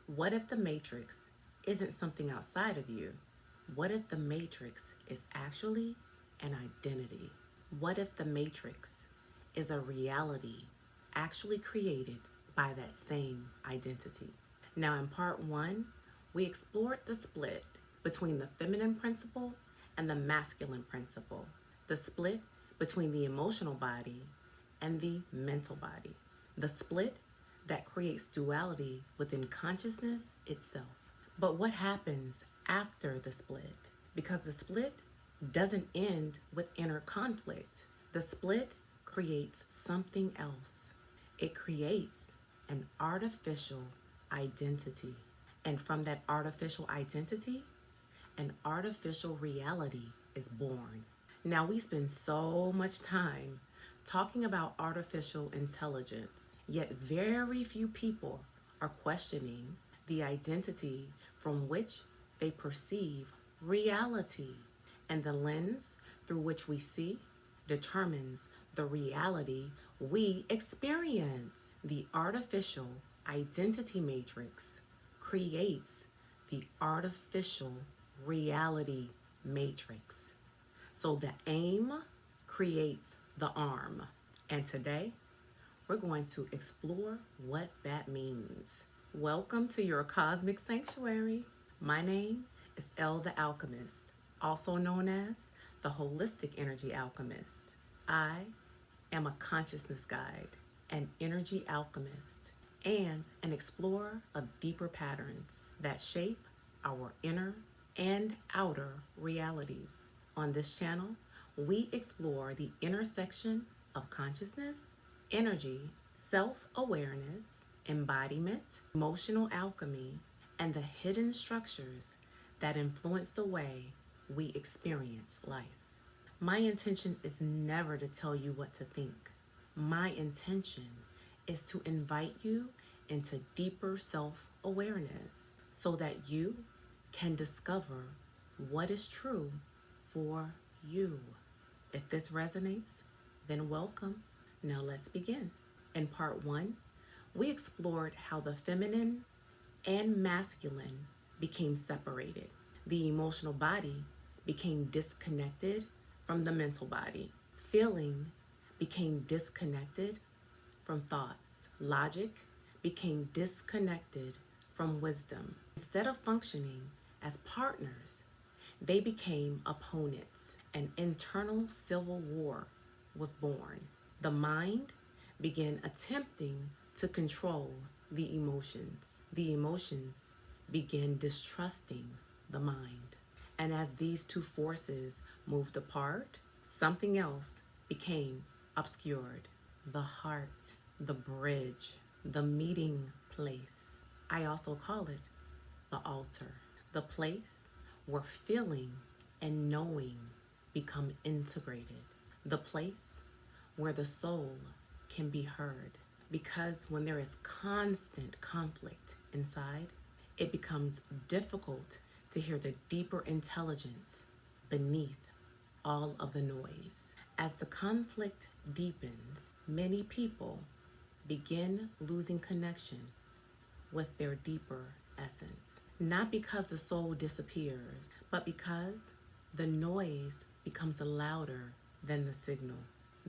What if the matrix isn't something outside of you? What if the matrix is actually an identity? What if the matrix is a reality actually created by that same identity? Now, in part one, we explored the split between the feminine principle and the masculine principle, the split between the emotional body and the mental body, the split that creates duality within consciousness itself. But what happens after the split? Because the split doesn't end with inner conflict. The split creates something else. It creates an artificial identity. And from that artificial identity, an artificial reality is born. Now, we spend so much time talking about artificial intelligence, yet very few people are questioning the identity from which they perceive reality. And the lens through which we see determines the reality we experience. The artificial identity matrix creates the artificial reality matrix. So the aim creates the arm. And today, we're going to explore what that means. Welcome to your cosmic sanctuary. My name is El the Alchemist, also known as the Holistic Energy Alchemist. I am a consciousness guide, an energy alchemist, and an explorer of deeper patterns that shape our inner and outer realities. On this channel, we explore the intersection of consciousness, energy, self-awareness, embodiment, emotional alchemy, and the hidden structures that influence the way we experience life. My intention is never to tell you what to think. My intention is to invite you into deeper self-awareness so that you can discover what is true for you. If this resonates, then welcome. Now let's begin. In part one, we explored how the feminine and masculine became separated. The emotional body became disconnected from the mental body. Feeling became disconnected from thoughts. Logic became disconnected from wisdom. Instead of functioning as partners, they became opponents. An internal civil war was born. The mind began attempting to control the emotions. The emotions began distrusting the mind. And as these two forces moved apart, something else became obscured. The heart, the bridge, the meeting place. I also call it the altar, the place where feeling and knowing become integrated, the place where the soul can be heard. Because when there is constant conflict inside, it becomes difficult to hear the deeper intelligence beneath all of the noise. As the conflict deepens, many people begin losing connection with their deeper essence. Not because the soul disappears, but because the noise becomes louder than the signal.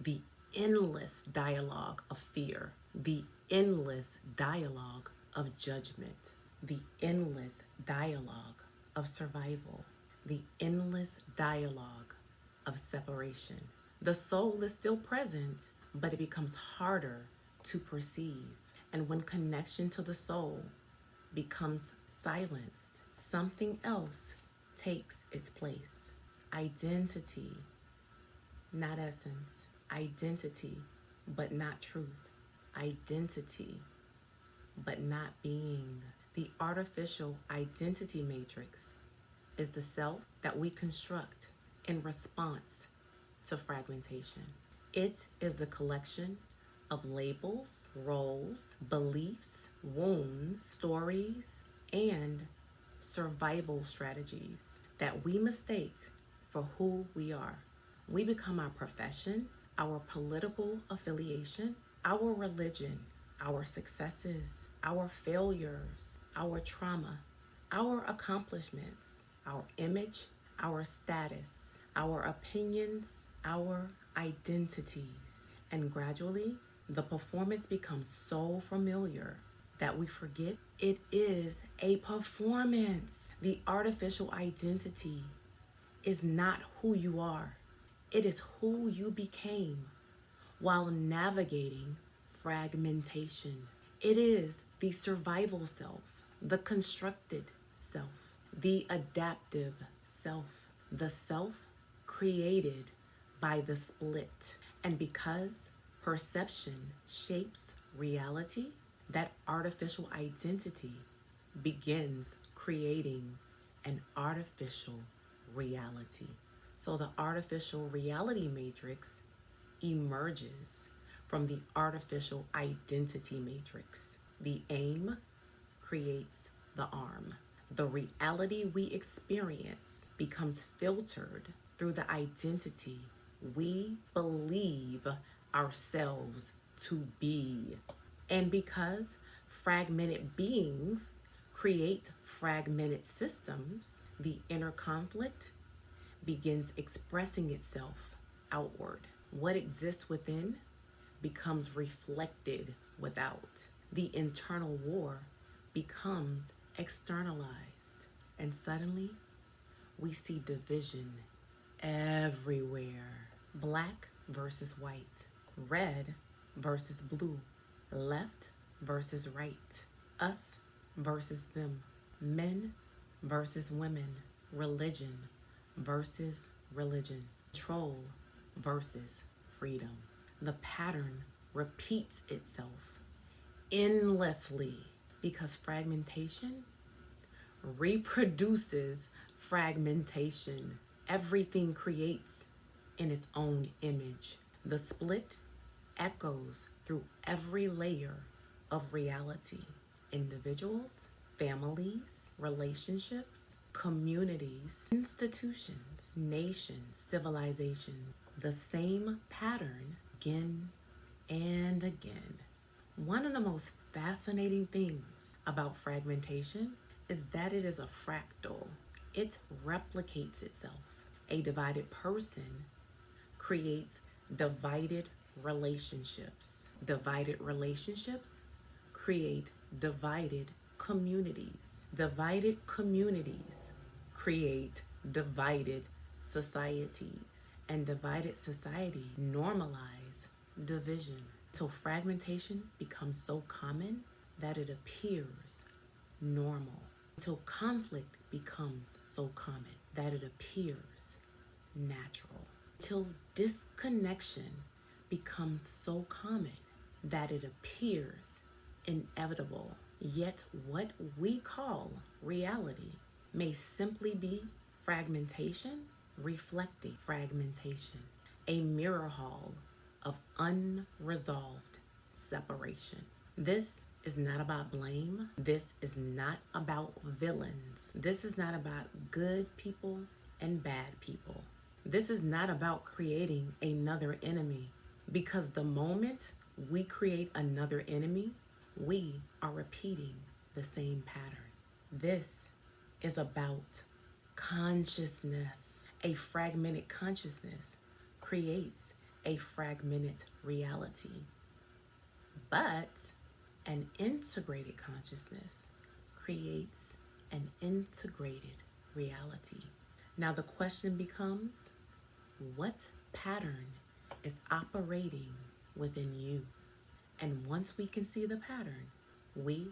The endless dialogue of fear, the endless dialogue of judgment, the endless dialogue of survival, the endless dialogue of separation. The soul is still present, but it becomes harder to perceive. And when connection to the soul becomes silenced, something else takes its place. Identity, not essence. Identity, but not truth. Identity, but not being. The artificial identity matrix is the self that we construct in response to fragmentation. It is the collection of labels, roles, beliefs, wounds, stories, and survival strategies that we mistake for who we are. We become our profession, our political affiliation, our religion, our successes, our failures, our trauma, our accomplishments, our image, our status, our opinions, our identities. And gradually, the performance becomes so familiar that we forget it is a performance. The artificial identity is not who you are, it is who you became while navigating fragmentation. It is the survival self, the constructed self, the adaptive self, the self created by the split. And because perception shapes reality, that artificial identity begins creating an artificial reality. So the artificial reality matrix emerges from the artificial identity matrix. The aim creates the arm. The reality we experience becomes filtered through the identity we believe ourselves to be. And because fragmented beings create fragmented systems, the inner conflict begins expressing itself outward. What exists within becomes reflected without. The internal war becomes externalized. And suddenly, we see division everywhere. Black versus white, red versus blue, left versus right, us versus them, men versus women, religion versus religion, control versus freedom. The pattern repeats itself endlessly because fragmentation reproduces fragmentation. Everything creates in its own image. The split echoes through every layer of reality. Individuals, families, relationships, communities, institutions, nations, civilization. The same pattern again and again. One of the most fascinating things about fragmentation is that it is a fractal. It replicates itself. A divided person creates divided relationships. Divided relationships create divided communities. Divided communities create divided societies. And divided society normalize division. So fragmentation becomes so common that it appears normal. Until conflict becomes so common that it appears natural. Till disconnection becomes so common that it appears inevitable. Yet what we call reality may simply be fragmentation reflecting fragmentation, a mirror hall of unresolved separation. This is not about blame. This is not about villains. This is not about good people and bad people. This is not about creating another enemy, because the moment we create another enemy, we are repeating the same pattern. This is about consciousness. A fragmented consciousness creates a fragmented reality. But an integrated consciousness creates an integrated reality. Now the question becomes, what pattern is operating within you? And once we can see the pattern, we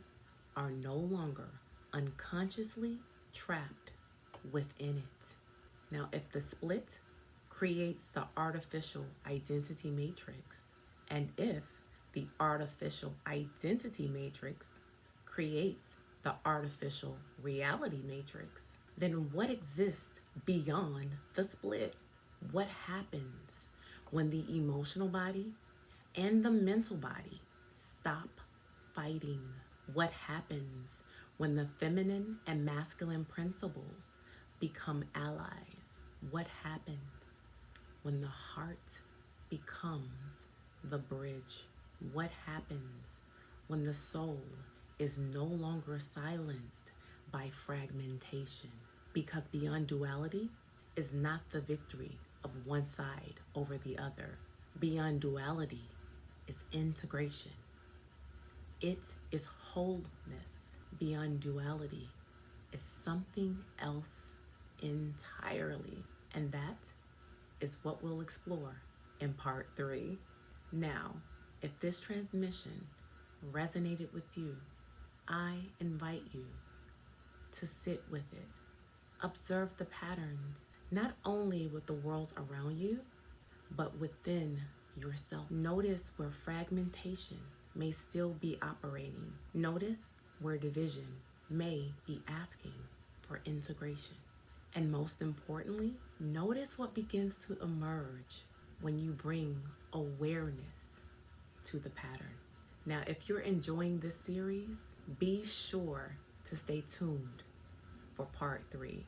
are no longer unconsciously trapped within it. Now, if the split creates the artificial identity matrix, and if the artificial identity matrix creates the artificial reality matrix, then what exists beyond the split? What happens when the emotional body and the mental body stop fighting? What happens when the feminine and masculine principles become allies? What happens when the heart becomes the bridge? What happens when the soul is no longer silenced by fragmentation, because beyond duality is not the victory of one side over the other. Beyond duality is integration. It is wholeness. Beyond duality is something else entirely. And that is what we'll explore in part 3. Now, if this transmission resonated with you, I invite you to sit with it. Observe the patterns, not only with the worlds around you, but within yourself. Notice where fragmentation may still be operating. Notice where division may be asking for integration. And most importantly, notice what begins to emerge when you bring awareness to the pattern. Now, if you're enjoying this series, be sure to stay tuned for part 3,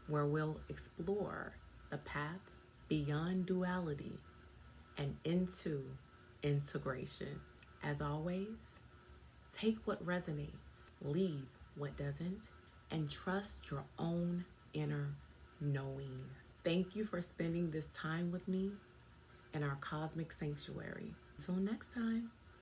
where we'll explore the path beyond duality and into integration. As always, take what resonates, leave what doesn't, and trust your own inner knowing. Thank you for spending this time with me in our cosmic sanctuary. Until next time.